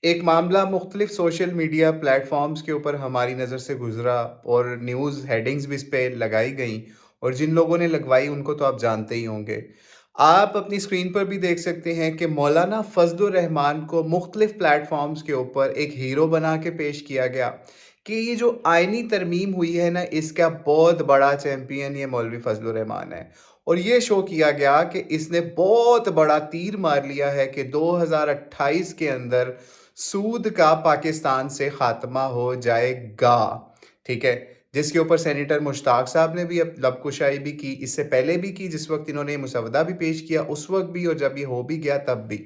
एक मामला मुख्तलिफ सोशल मीडिया प्लेटफॉर्म्स के ऊपर हमारी नज़र से गुजरा और न्यूज़ हेडिंग्स भी इस पे लगाई गई, और जिन लोगों ने लगवाई उनको तो आप जानते ही होंगे। आप अपनी स्क्रीन पर भी देख सकते हैं कि मौलाना फजलुर रहमान को मुख्तलिफ प्लेटफॉर्म्स के ऊपर एक हीरो बना के पेश किया गया कि ये जो आइनी तरमीम हुई है ना, इसका बहुत बड़ा चैम्पियन ये मौलवी फजलुर रहमान है। और ये शो किया गया कि इसने बहुत बड़ा तीर मार लिया है कि 2028 के अंदर सूद का पाकिस्तान से खात्मा हो जाएगा। ठीक है, जिसके ऊपर सेनेटर मुश्ताक साहब ने भी अब लबकुशाई भी की, इससे पहले भी की, जिस वक्त इन्होंने मुसवदा भी पेश किया उस वक्त भी, और जब ये हो भी गया तब भी।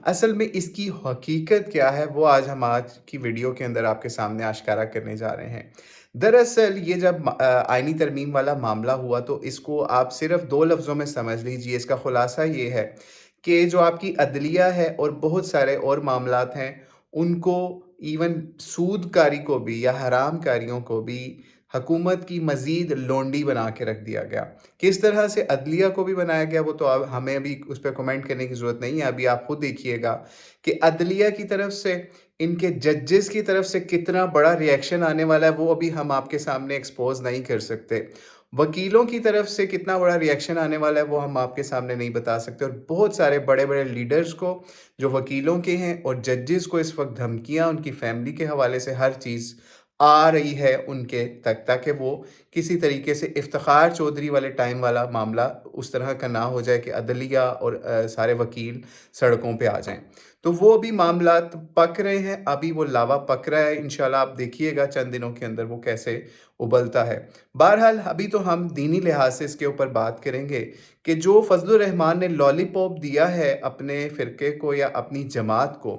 असल में इसकी हकीकत क्या है वो आज की वीडियो के अंदर आपके सामने आश्कारा करने जा रहे हैं। दरअसल ये जब आइनी तरमीम वाला मामला हुआ तो इसको आप सिर्फ दो लफ्ज़ों में समझ लीजिए। इसका खुलासा ये है कि जो आपकी अदलिया है और बहुत सारे और मामलात हैं, उनको, इवन सूदकारी को भी या हराम कारियों को भी हकूमत की मज़ीद लोंडी बना के रख दिया गया। किस तरह से अदलिया को भी बनाया गया वो तो अब हमें अभी उस पर कमेंट करने की ज़रूरत नहीं है। अभी आप खुद देखिएगा कि अदलिया की तरफ से, इनके जजेस की तरफ से कितना बड़ा रिएक्शन आने वाला है, वो अभी हम आपके सामने एक्सपोज नहीं कर सकते। वकीलों की तरफ से कितना बड़ा रिएक्शन आने वाला है वो हम आपके सामने नहीं बता सकते। और बहुत सारे बड़े बड़े लीडर्स को, जो वकीलों के हैं और जजेस को, इस वक्त धमकियां उनकी फैमिली के हवाले से हर चीज़ आ रही है उनके तक, ताकि वो किसी तरीके से इफ्तिखार चौधरी वाले टाइम वाला मामला उस तरह का ना हो जाए कि अदलिया और सारे वकील सड़कों पे आ जाएं। तो वो अभी मामलात पक रहे हैं, अभी वो लावा पक रहा है। इंशाल्लाह आप देखिएगा चंद दिनों के अंदर वो कैसे उबलता है। बहरहाल अभी तो हम दीनी लिहाज से इसके ऊपर बात करेंगे कि जो फजलुर रहमान ने लॉलीपॉप दिया है अपने फ़िरके को या अपनी जमात को,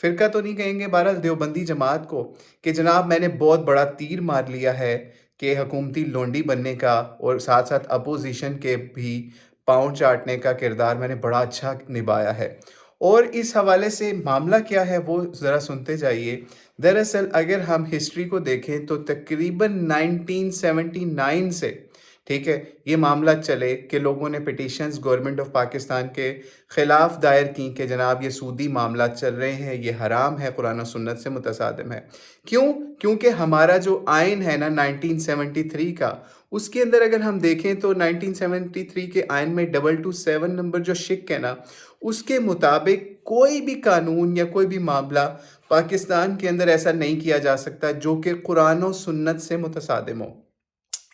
फ़िरका तो नहीं कहेंगे, बहरहाल देवबंदी जमात को, कि जनाब मैंने बहुत बड़ा तीर मार लिया है कि हुकूमती लोंडी बनने का और साथ साथ अपोजिशन के भी पाँव चाटने का किरदार मैंने बड़ा अच्छा निभाया है। और इस हवाले से मामला क्या है वो ज़रा सुनते जाइए। दरअसल अगर हम हिस्ट्री को देखें तो तकरीबन 1979 से, ठीक है, ये मामला चले कि लोगों ने पिटीशंस गवर्नमेंट ऑफ पाकिस्तान के ख़िलाफ़ दायर की कि जनाब ये सूदी मामला चल रहे हैं, ये हराम है, कुरान और सुन्नत से मुतसादिम है। क्यों? क्योंकि हमारा जो आइन है ना 1973 का, उसके अंदर अगर हम देखें तो 1973 के आइन में 227 नंबर जो शिक है ना, उसके मुताबिक कोई भी कानून या कोई भी मामला पाकिस्तान के अंदर ऐसा नहीं किया जा सकता जो कि कुरान और सुन्नत से मुतसादिम हो।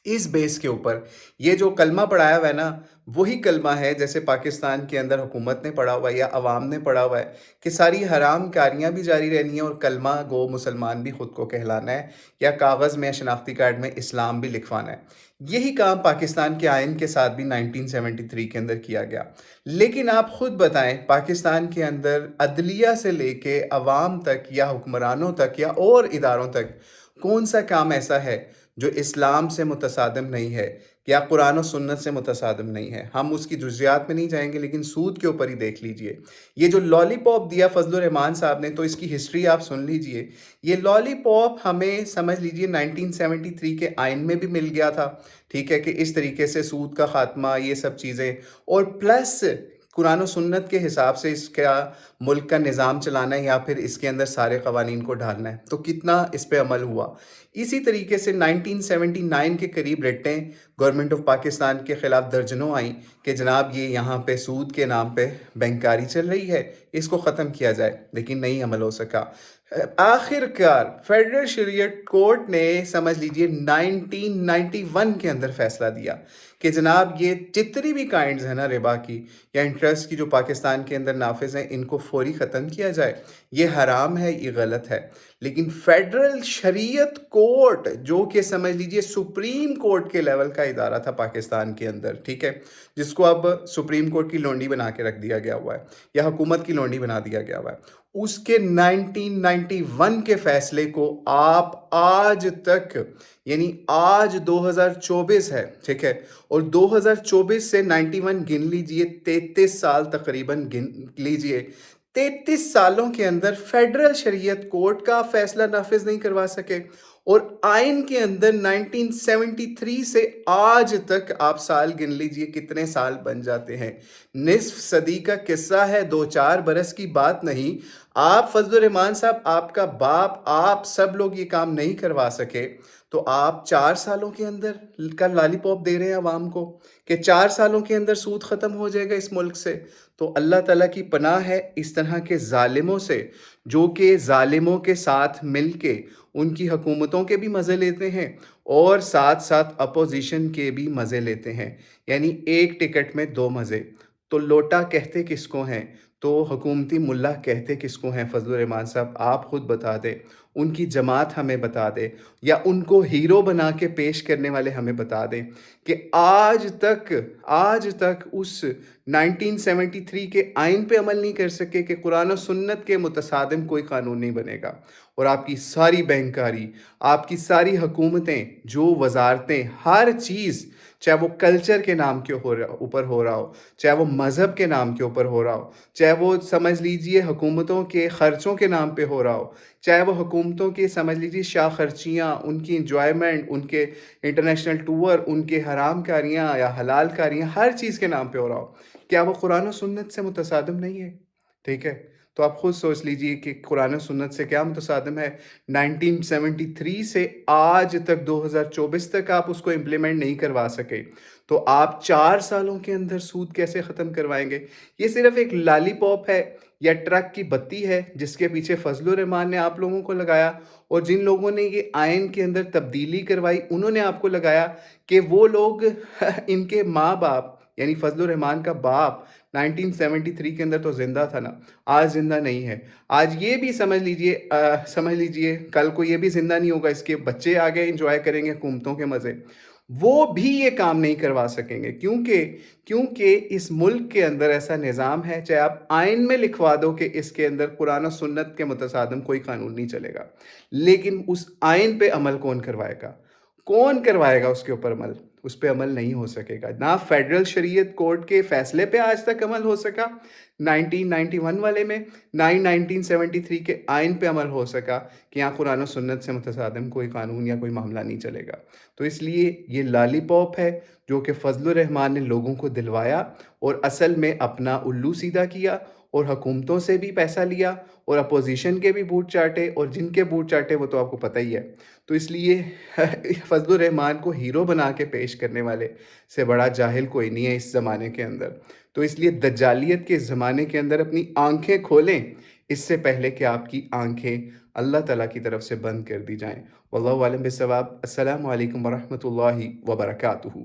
इस बेस के ऊपर ये जो कलमा पढ़ाया हुआ है ना, वही कलमा है जैसे पाकिस्तान के अंदर हुकूमत ने पढ़ा हुआ है या अवाम ने पढ़ा हुआ है कि सारी हराम कारियाँ भी जारी रहनी है और कलमा गो मुसलमान भी ख़ुद को कहलाना है, या कागज़ में शनाख्ती कार्ड में इस्लाम भी लिखवाना है। यही काम पाकिस्तान के आइन के साथ भी 1973 के अंदर किया गया। लेकिन आप ख़ुद बताएं, पाकिस्तान के अंदर अदलिया से लेके अवाम तक या हुक्मरानों तक या और इदारों तक कौन सा काम ऐसा है जो इस्लाम से मुतसादिम नहीं है या कुरान और सुन्नत से मुतसादिम नहीं है। हम उसकी जुज़ियात में नहीं जाएंगे, लेकिन सूद के ऊपर ही देख लीजिए। ये जो लॉलीपॉप दिया फजलुर रहमान साहब ने, तो इसकी हिस्ट्री आप सुन लीजिए। ये लॉलीपॉप हमें समझ लीजिए 1973 के आइन में भी मिल गया था, ठीक है, कि इस तरीके से सूद का खात्मा, ये सब चीज़ें, और प्लस कुरान और सुन्नत के हिसाब से इसका मुल्क का निज़ाम चलाना है या फिर इसके अंदर सारे क़वानीन को ढालना है, तो कितना इस पे अमल हुआ। इसी तरीके से 1979 के करीब रिटें गवर्नमेंट ऑफ पाकिस्तान के ख़िलाफ़ दर्जनों आई कि जनाब ये यहाँ पे सूद के नाम पे बैंकारी चल रही है, इसको ख़त्म किया जाए, लेकिन नहीं अमल हो सका। आखिरकार फेडरल शरीयत कोर्ट ने समझ लीजिए 1991 के अंदर फैसला दिया कि जनाब ये जितनी भी काइंड्स हैं ना रिबा की या इंटरेस्ट की जो पाकिस्तान के अंदर नाफिज हैं, इनको फौरी ख़त्म किया जाए। ये हराम है, ये गलत है। लेकिन फेडरल शरीयत कोर्ट, जो कि समझ लीजिए सुप्रीम कोर्ट के लेवल का इदारा था पाकिस्तान के अंदर, ठीक है, जिसको अब सुप्रीम कोर्ट की लोंडी बना के रख दिया गया हुआ है या हुकूमत की लोंडी बना दिया गया हुआ है, उसके 1991 के फैसले को आप आज तक, यानी आज 2024 है, ठीक है, और 2024 से 91 गिन लीजिए, 33 साल तकरीबन गिन लीजिए। 33 सालों के अंदर फेडरल शरीयत कोर्ट का फैसला नाफिज नहीं करवा सके। اور آئین کے اندر 1973 سے آج تک آپ سال گن لیجئے کتنے سال بن جاتے ہیں، نصف صدی کا قصہ ہے، 2-4 برس کی بات نہیں۔ آپ فضل الرحمان صاحب، آپ کا باپ، آپ سب لوگ یہ کام نہیں کروا سکے، تو آپ 4 سالوں کے اندر کا لالی پاپ دے رہے ہیں عوام کو کہ 4 سالوں کے اندر سود ختم ہو جائے گا اس ملک سے۔ تو اللہ تعالیٰ کی پناہ ہے اس طرح کے ظالموں سے، جو کہ ظالموں کے ساتھ مل کے ان کی حکومتوں کے بھی مزے لیتے ہیں اور ساتھ ساتھ اپوزیشن کے بھی مزے لیتے ہیں، یعنی ایک ٹکٹ میں 2 مزے۔ تو لوٹا کہتے کس کو ہیں، تو حکومتی ملا کہتے کس کو ہیں؟ فضل الرحمان صاحب آپ خود بتا دیں، ان کی جماعت ہمیں بتا دے، یا ان کو ہیرو بنا کے پیش کرنے والے ہمیں بتا دیں کہ آج تک اس 1973 کے آئین پہ عمل نہیں کر سکے کہ قرآن و سنت کے متصادم کوئی قانون نہیں بنے گا۔ اور آپ کی ساری بینکاری، آپ کی ساری حکومتیں، جو وزارتیں، ہر چیز، چاہے وہ کلچر کے نام کے اوپر ہو رہا ہو، چاہے وہ مذہب کے نام کے اوپر ہو رہا ہو، چاہے وہ سمجھ لیجئے حکومتوں کے خرچوں کے نام پہ ہو رہا ہو، چاہے وہ حکومتوں کے سمجھ لیجیے شاہ خرچیاں، ان کی انجوائمنٹ، ان کے انٹرنیشنل ٹور، ان کے حرام کاریاں یا حلال کاریاں، ہر چیز کے نام پہ ہو رہا ہو، کیا وہ قرآن و سنت سے متصادم نہیں ہے؟ ٹھیک ہے، تو آپ خود سوچ لیجئے کہ قرآن و سنت سے کیا متصادم ہے۔ 1973 سے آج تک 2024 تک آپ اس کو امپلیمنٹ نہیں کروا سکے، تو آپ 4 سالوں کے اندر سود کیسے ختم کروائیں گے؟ یہ صرف ایک لالی پاپ ہے یا ٹرک کی بتی ہے جس کے پیچھے فضل الرحمان نے آپ لوگوں کو لگایا، اور جن لوگوں نے یہ آئین کے اندر تبدیلی کروائی انہوں نے آپ کو لگایا کہ وہ لوگ ان کے ماں باپ، یعنی فضل الرحمان کا باپ 1973 کے اندر تو زندہ تھا نا، آج زندہ نہیں ہے۔ آج یہ بھی سمجھ لیجئے کل کو یہ بھی زندہ نہیں ہوگا، اس کے بچے آگے انجوائے کریں گے حکومتوں کے مزے، وہ بھی یہ کام نہیں کروا سکیں گے، کیونکہ اس ملک کے اندر ایسا نظام ہے، چاہے آپ آئین میں لکھوا دو کہ اس کے اندر قرآن و سنت کے متصادم کوئی قانون نہیں چلے گا، لیکن اس آئین پہ عمل کون کروائے گا؟ کون کروائے گا اس کے اوپر عمل؟ اس پہ عمل نہیں ہو سکے گا۔ نہ فیڈرل شریعت کورٹ کے فیصلے پہ آج تک عمل ہو سکا 1991 والے میں، نہ ہی 1973 کے آئین پہ عمل ہو سکا کہ یہاں قرآن و سنت سے متصادم کوئی قانون یا کوئی معاملہ نہیں چلے گا۔ تو اس لیے یہ لالی پاپ ہے جو کہ فضل الرحمان نے لوگوں کو دلوایا، اور اصل میں اپنا الو سیدھا کیا، اور حکومتوں سے بھی پیسہ لیا، اور اپوزیشن کے بھی بوٹ چاٹے، اور جن کے بوٹ چاٹے وہ تو آپ کو پتہ ہی ہے۔ تو اس لیے فضل الرحمان کو ہیرو بنا کے پیش کرنے والے سے بڑا جاہل کوئی نہیں ہے اس زمانے کے اندر۔ تو اس لیے دجالیت کے زمانے کے اندر اپنی آنکھیں کھولیں اس سے پہلے کہ آپ کی آنکھیں اللہ تعالیٰ کی طرف سے بند کر دی جائیں۔ واللہ عالم بالصواب۔ السلام علیکم ورحمۃ اللہ وبرکاتہ۔